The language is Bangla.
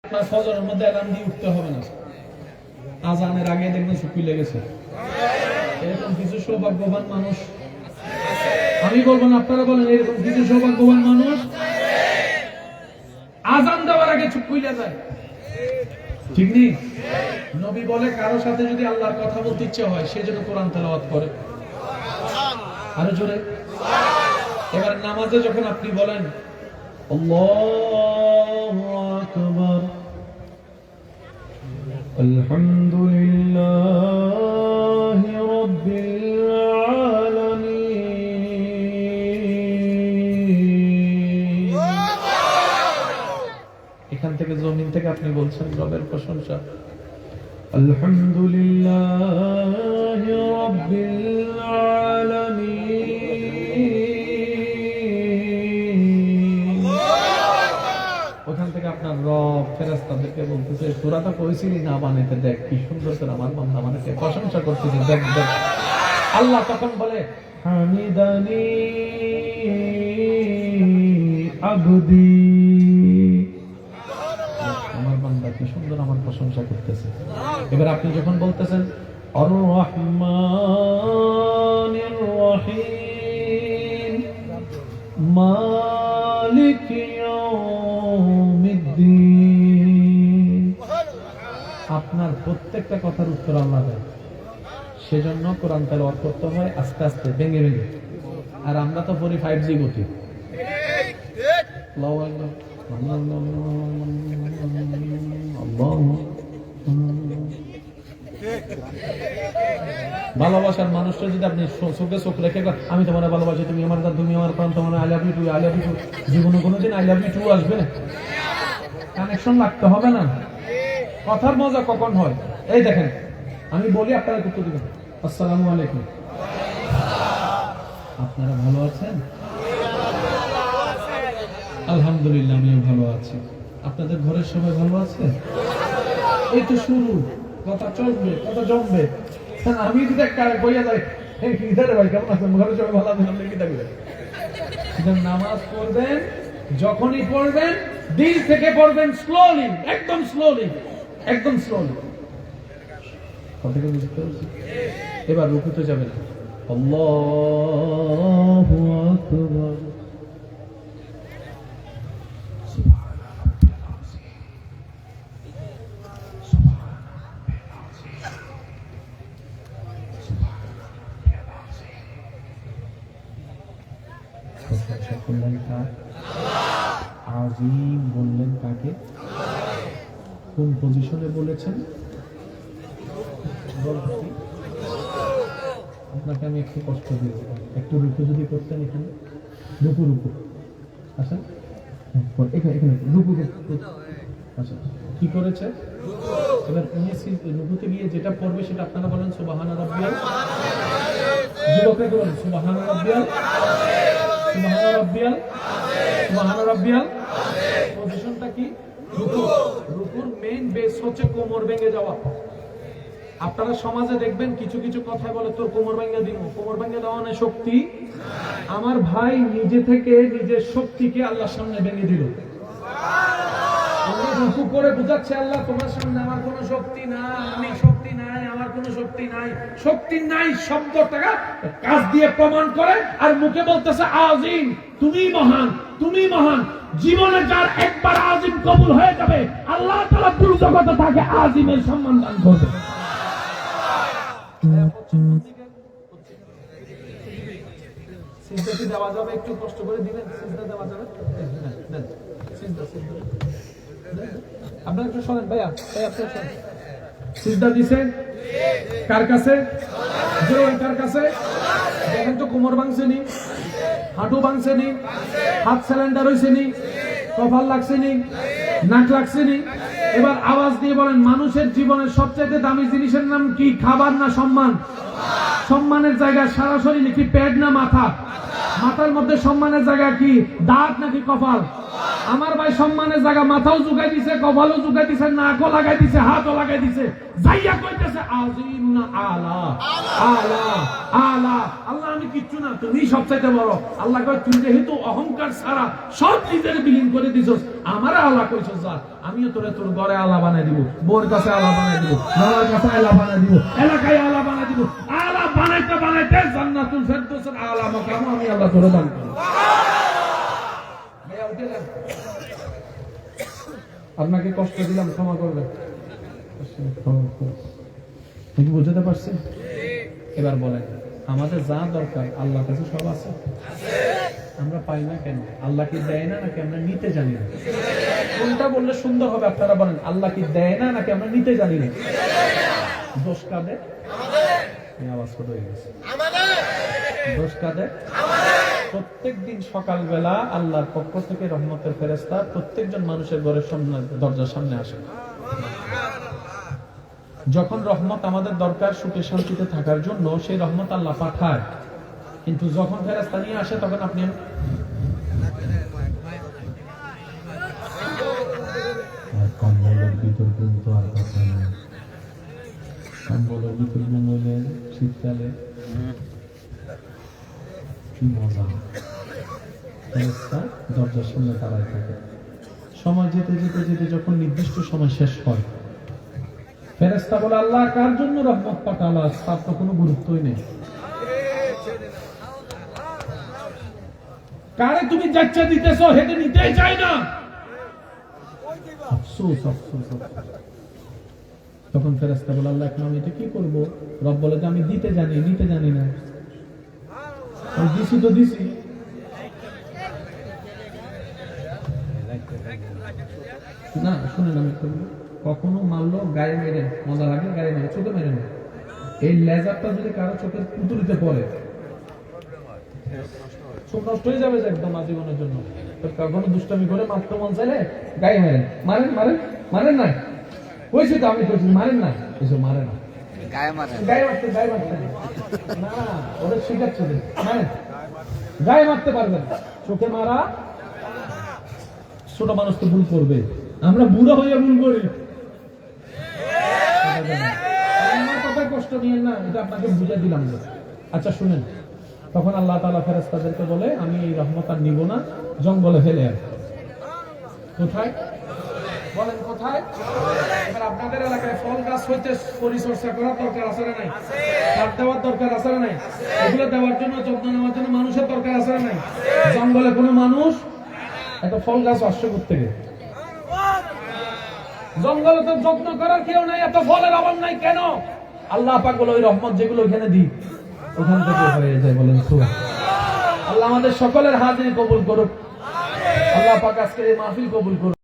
আপনার ফজরের মধ্যে অ্যালার্ম দিয়ে উঠতে হবে না, আজানের আগে দেখবেন চুক্তি লেগেছে। এরকম কিছু সৌভাগ্যবান মানুষ, আমি বলবো না আপনারা বলেন, এরকম কিছু সৌভাগ্যবান মানুষ আজান দেওয়ার আগে চুপ কইলা যায়, ঠিক নেই? নবী বলে কারো সাথে যদি আল্লাহর কথা বলতে ইচ্ছে হয় সে যেন কোরআন তেলাওয়াত করে। আরো জোরে। এবার নামাজে যখন আপনি বলেন আল্লাহু আকবার, আলহামদুলিল্লাহি রাব্বিল আলামিন, এখান থেকে জমিন থেকে আপনি বলছেন রবের প্রশংসা, আলহামদুলিল্লাহি রাব্বিল আলামিন। ওখান থেকে আপনার রব ফেরেশতাদেরকে বলতেছে তোরা তো কইছিলি না বানাইতে, দেখ কি সুন্দর করে আমার বান্দা বানাইতে, প্রশংসা করতেছে, দেখ দেখ। আল্লাহ তখন বলে হামিদানি আবদি, আমার বান্দা কি সুন্দর আমার প্রশংসা করতেছে। এবার আপনি যখন বলতেছেন আর রহমানির রহিম মালিক ইয়াউমিদ্দিন, আপনার প্রত্যেকটা কথার উত্তর আল্লাহ দেয়। সেজন্য কোরআন তেলাওয়াত করতে হয় আস্তে আস্তে, ভেঙে ভেঙে। আর আমরা তো পড়ি 5G গতি। আল্লাহু আকবার, ভালোবাসার মানুষটা যদি আপনি চোখে চোখ রেখে আমি তোমার ভালোবাসি, তুমি আমার দাদা, তুমি আমার প্রাণ, তোমার I love you too, I love you too, জীবনে কোনোদিন আই লাভ ইউ টু আসবে না। কানেকশন লাগতে হবে না। কথার মজা কখন হয় এই দেখেন, আমি বলি আপনারা উত্তর দিবেন। আসসালামু আলাইকুম, আপনারা ভালো আছেন? আলহামদুলিল্লাহ আমিও ভালো আছি। আপনাদের ঘরের সবাই ভালো আছে? এই তো শুরু, কথা চলবে, কথা জমবে। আমি যদি একটা বইয়া যাই ভাই কেমন আছেন, ঘরের সবাই ভালো আছেন, আপনি কি থাকবেন? নামাজ পড়বেন, যখনই পড়বেন দিল থেকে পড়বেন, স্লোলি, একদম স্লোলি, একদম স্লোলি। কথাটা বুঝতে পারছি? এবার রুকুতে যাবেন, আল্লাহু আকবার, আজিম বললেন কাকে? কোন পজিশনে বলেছেন? আপনাকে আমি একটু কষ্ট দিয়ে একটু রুকু যদি করতেন, এখানে রুকু রুকু, আচ্ছা এখানে এখানে রুকু, আচ্ছা কি করেছে? এবার উনি রুকুতে গিয়ে যেটা পড়বে সেটা আপনারা বলেন সুবহান রাব্বিয়াল, যুবকরা বলেন সুবহান রাব্বিয়াল, সুবহান রাব্বিয়াল, সুবহান রাব্বিয়াল। পজিশনটা কি? রুকু। রুকুর মেইন বেস হচ্ছে কোমর ভেঙে যাওয়া। আপনারা সমাজে দেখবেন কিছু কিছু কথা বলে তোর কোমর ভেঙে দিব, কোমর ভেঙে দেওয়া না শক্তি। আমার ভাই নিজে থেকে নিজের শক্তিকে আল্লাহর সামনে ভেঙে দিল। রুকু করে বুঝাচ্ছে আল্লাহ তোমার সামনে আমার কোনো শক্তি নাই, আমি শক্তি নাই, আমার কোনো শক্তি নাই। শক্তি নাই শব্দটা কাজ দিয়ে প্রমাণ করে, আর মুখে বলতেছে আজিম, তুমি মহান, তুমি মহান। জীবনে যার একবার আজিম কবুল হয়ে যাবে, আল্লাহ তাআলা পুরো জগতে তাকে আজিমের সম্মান দান করবে। সিজদা কি দেওয়া যাবে? একটু কষ্ট করে দিবেন, সিজদা দেওয়া যাবে? দেন সিজদা, সিজদা আপনারা একটু শোনেন ভাইয়া, ভাই আপনি শোনেন। সিজদা দিছেন কার কাছে? জোরে কার কাছে? দেখেন তো কোমর ভাঙছেনি, হাঁটু ভাঙছেনি, হাত সিলিন্ডার হইছেনি, কপাল লাগছেনি, নাক লাগছেনি। এবার আওয়াজ দিয়ে বলেন মানুষের জীবনের সবচেয়ে দামি জিনিসের নাম কি? খাবার না সম্মান? সম্মানের জায়গা সরাসরি নাকি পেট না মাথা? মাথার মধ্যে সম্মানের জায়গা কি? দাঁত নাকি কপাল? আমার ভাই সম্মানের জায়গা মাথাও ঝুঁকাই দিছে, কপালও ঝুঁকাই দিছে, নাকও লাগাই দিছে, হাতও লাগাই দিছে, যাইয়া কইতেছে আজিম না আলা আলা আলা। আল্লাহ আমি কিচ্ছু না, তুমি সবচাইতে বড়। আল্লাহ কয় তুই যেহেতু অহংকার ছাড়া সব নিজের বিলীন করে দিছস, আমার আল্লাহ কইছস যা, আমিও তোরে তোর ঘরে আলা বানাই দিব, বোর কাছে আলা বানাই দিব, বাবার কাছে আলা বানাই দিব, এলাকায় আলা বানাই দিব। আলা বানাইতে বানাইতে জান্নাতুল ফেরদৌসের আলা মাকাম আমি আল্লাহ তোরে দান করব। ভাইয়া উঠে যান, আপনাকে কষ্ট দিলাম, ক্ষমা করবেন। কি বুঝতে পারছেন? এবার বলেন আমাদের যা দরকার আল্লাহর কাছে সব আছে, আমরা পাই না কেন? আল্লাহ কি দেয় না নাকি আমরা নিতে জানি না? কোনটা বললে সুন্দর হবে আপনারা বলেন? আল্লাহ কি দেয় না নাকি আমরা নিতে জানি না? দোষ কাদের? আওয়াজ ছোট হয়ে গেছে। দোষ কাদের? প্রত্যেক দিন সকালবেলা আল্লাহর পক্ষ থেকে রহমতের ফেরেশতা প্রত্যেকজন মানুষের ঘরের সামনে, দরজার সামনে আসে। যখন রহমত আমাদের দরকার সুখে শান্তিতে থাকার জন্য, সেই রহমত আল্লাহ পাঠায়, কিন্তু যখন ফেরেশতা নিয়ে আসে তখন আপনি কম্বলের ভিতর কিন্তু আর কথা নেই। কম্বলের ভিতর ঘুমোলে শীতকালে কি মজা। ফেরেশতা দরজার সামনে দাঁড়ায় থাকে। সময় যেতে যেতে যেতে যখন নির্দিষ্ট সময় শেষ হয়, ফেরেশতা বলে আল্লাহ কার জন্য রহমত পাঠালো, তার তো কোনো গুরুত্বই নেই। কারে তুমি যাচ্ছা দিতেছো হেঁটে নিতেই চাই না, আফসোস আফসোস। তখন ফেরেশতা বলে আল্লাহ এখন আমি এটা কি করবো? রব বলে যে আমি দিতে জানি, নিতে জানি না। দিছি তো দিছি। না শুনে না, কখনো মারলো গায়ে মেরে মজা লাগে, গায়ে মেরে চোখে মেরে না। এই লেজারটা যদি কারো চোখের পুতুলিতে পড়ে চোখ নষ্ট হয়ে যাবে একদম আজীবনের জন্য। কখনো দুষ্টামি করে মারতে মন চাইলে গায়ে মেরেন, মারেন মারেন মারেন না, কইছি তো আমি কইছি মারেন না, এসব মারে না, গায়ে মারতে গায়ে মারতে না, ওদের শিখাচ্ছে মারেন, গায়ে মারতে পারবেন। চোখে মারা ছোট মানুষ তো ভুল করবে, আমরা বুড়ো হয়ে ভুল করি। কষ্ট নিয়েন না, এটা আপনাকে বুঝে দিলাম। আচ্ছা শুনেন, তখন আল্লাহ তাআলা ফেরেশতাদেরকে বলে আমি এই রহমত আর নিব না, জঙ্গলে ফেলে আর। কোথায় বলেন কোথায়? এবার আপনাদের এলাকায় ফল গাছ হইতে পরিচর্যা করার দরকার আছে না নাই? সার দেওয়ার দরকার আছে না নাই? এগুলো দেওয়ার জন্য, যত্ন নেওয়ার জন্য মানুষের দরকার আছে না নাই? জঙ্গলে কোনো মানুষ একটা ফল গাছ আসছে থেকে, জঙ্গলে তো যত্ন করার কেউ নাই, এত ফলের অভাব নাই কেন? আল্লাহ পাক বলে ওই রহমত যেগুলো ওখানে দিই ওখান থেকে হয়ে যায়। বলেন সুবহানাল্লাহ। আল্লাহ আমাদের সকলের হাজিরি কবুল করুক। আল্লাহ পাক আজকের এই মাহফিল কবুল করুক।